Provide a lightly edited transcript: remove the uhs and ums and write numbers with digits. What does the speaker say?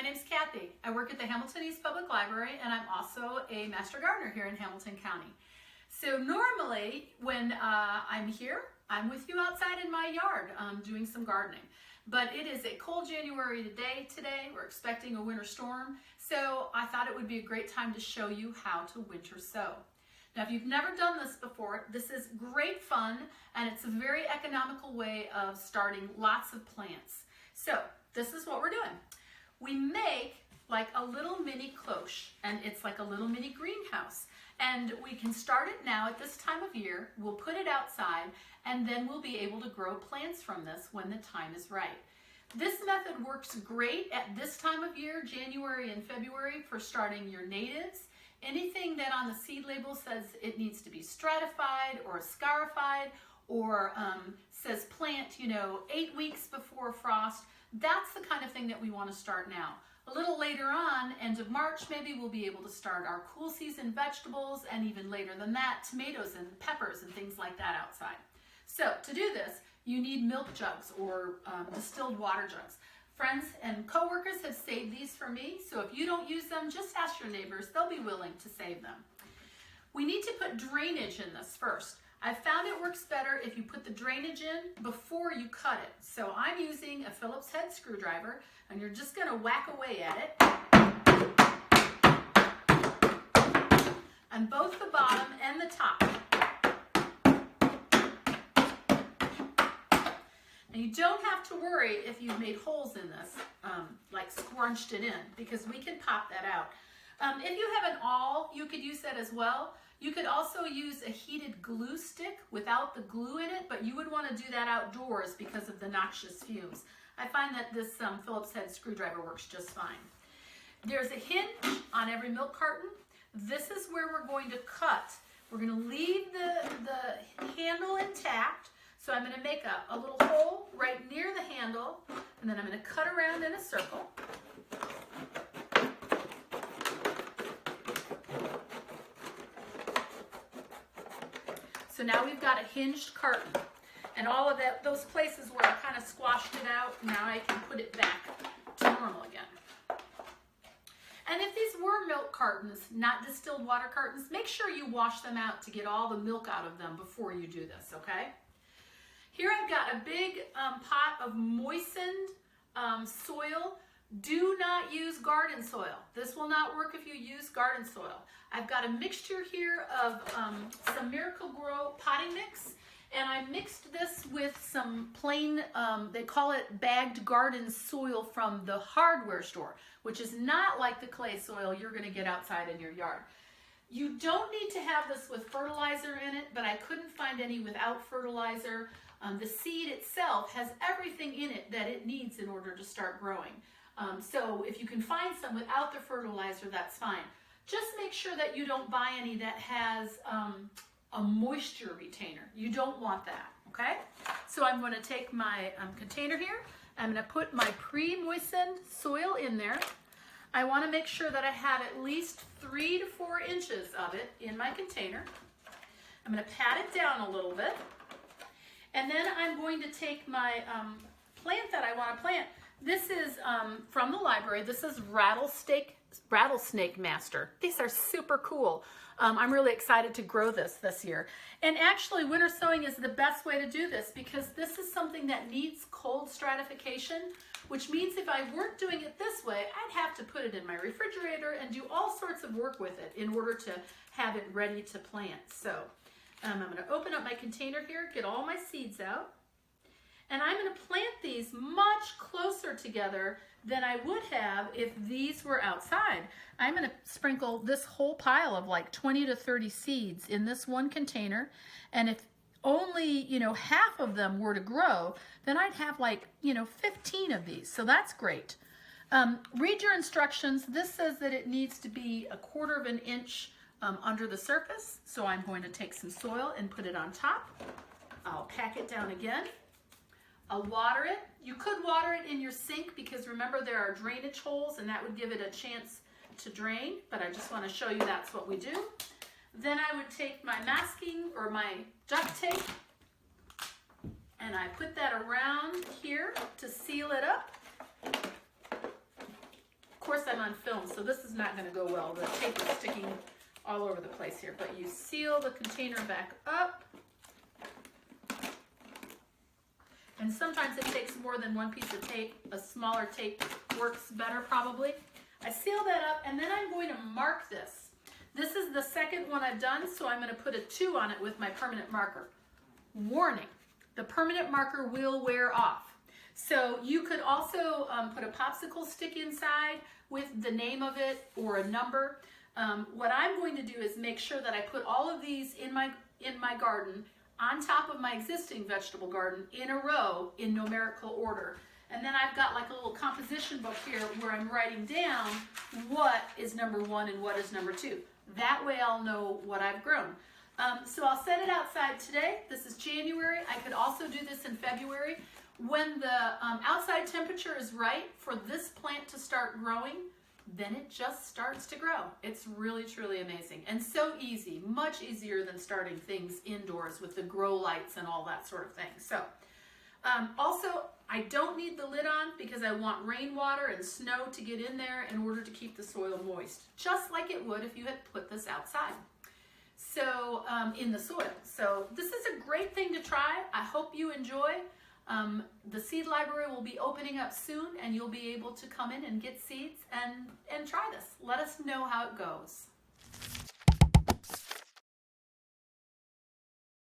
my name's Kathy. I work at the Hamilton East Public Library, and I'm also a Master Gardener here in Hamilton County. So normally when I'm here, I'm with you outside in my yard doing some gardening. But it is a cold January today. We're expecting a winter storm, so I thought it would be a great time to show you how to winter sow. Now, if you've never done this before, this is great fun, and it's a very economical way of starting lots of plants. So this is what we're doing. We make like a little mini cloche, and it's like a little mini greenhouse. And we can start it now at this time of year. We'll put it outside, and then we'll be able to grow plants from this when the time is right. This method works great at this time of year, January and February, for starting your natives. Anything that on the seed label says it needs to be stratified or scarified or says plant, 8 weeks before frost, that's the kind of thing that we want to start now. A little later on, end of March, maybe we'll be able to start our cool season vegetables, and even later than that, tomatoes and peppers and things like that outside. So to do this, you need milk jugs or distilled water jugs. Friends and coworkers have saved these for me, so if you don't use them, just ask your neighbors. They'll be willing to save them. We need to put drainage in this first. I've found it works better if you put the drainage in before you cut it. So I'm using a Phillips head screwdriver, and you're just going to whack away at it on both the bottom and the top. And you don't have to worry if you've made holes in this, like scrunched it in, because we can pop that out. If you have an awl, you could use that as well. You could also use a heated glue stick without the glue in it, but you would want to do that outdoors because of the noxious fumes. I find that this Phillips head screwdriver works just fine. There's a hinge on every milk carton. This is where we're going to cut. We're going to leave the handle intact. So I'm going to make a little hole right near the handle, and then I'm going to cut around in a circle. So now we've got a hinged carton, and all of those places where I kind of squashed it out, now I can put it back to normal again. And if these were milk cartons, not distilled water cartons, make sure you wash them out to get all the milk out of them before you do this, okay? Here I've got a big pot of moistened soil. Do not use garden soil. This will not work if you use garden soil. I've got a mixture here of some Miracle-Gro potting mix, and I mixed this with some plain, they call it bagged garden soil from the hardware store, which is not like the clay soil you're going to get outside in your yard. You don't need to have this with fertilizer in it, but I couldn't find any without fertilizer. The seed itself has everything in it that it needs in order to start growing. So if you can find some without the fertilizer, that's fine. Just make sure that you don't buy any that has a moisture retainer. You don't want that, okay? So I'm going to take my container here. I'm going to put my pre-moistened soil in there. I want to make sure that I have at least 3 to 4 inches of it in my container. I'm going to pat it down a little bit. And then I'm going to take my plant that I want to plant. This is from the library. This is Rattlesnake Master. These are super cool. I'm really excited to grow this year. And actually, winter sowing is the best way to do this because this is something that needs cold stratification, which means if I weren't doing it this way, I'd have to put it in my refrigerator and do all sorts of work with it in order to have it ready to plant. So I'm going to open up my container here, get all my seeds out, and I'm going to plant these much closer together than I would have if these were outside. I'm going to sprinkle this whole pile of like 20 to 30 seeds in this one container, and if only, half of them were to grow, then I'd have like, 15 of these, so that's great. Read your instructions. This says that it needs to be 1/4 of an inch under the surface, so I'm going to take some soil and put it on top. I'll pack it down again. I'll water it. You could water it in your sink because remember there are drainage holes and that would give it a chance to drain, but I just want to show you that's what we do. Then I would take my masking or my duct tape and I put that around here to seal it up. course I'm on film, so this is not gonna go well. The tape is sticking all over the place here, but you seal the container back up. And sometimes it takes more than one piece of tape. A smaller tape works better probably. I seal that up, and then I'm going to mark this. This is the second one I've done, so I'm going to put a 2 on it with my permanent marker. Warning, the permanent marker will wear off. So you could also put a popsicle stick inside with the name of it or a number. What I'm going to do is make sure that I put all of these in my garden on top of my existing vegetable garden in a row in numerical order. And then I've got like a little composition book here where I'm writing down what is number 1 and what is number 2. That way I'll know what I've grown. So I'll set it outside today. This is January. I could also do this in February. When the outside temperature is right for this plant to start growing, then it just starts to grow. It's really, truly amazing and so easy, much easier than starting things indoors with the grow lights and all that sort of thing. So also, I don't need the lid on because I want rainwater and snow to get in there in order to keep the soil moist, just like it would if you had put this outside. So in the soil. So this is a great thing to try. I hope you enjoy. The seed library will be opening up soon, and you'll be able to come in and get seeds and try this. Let us know how it goes.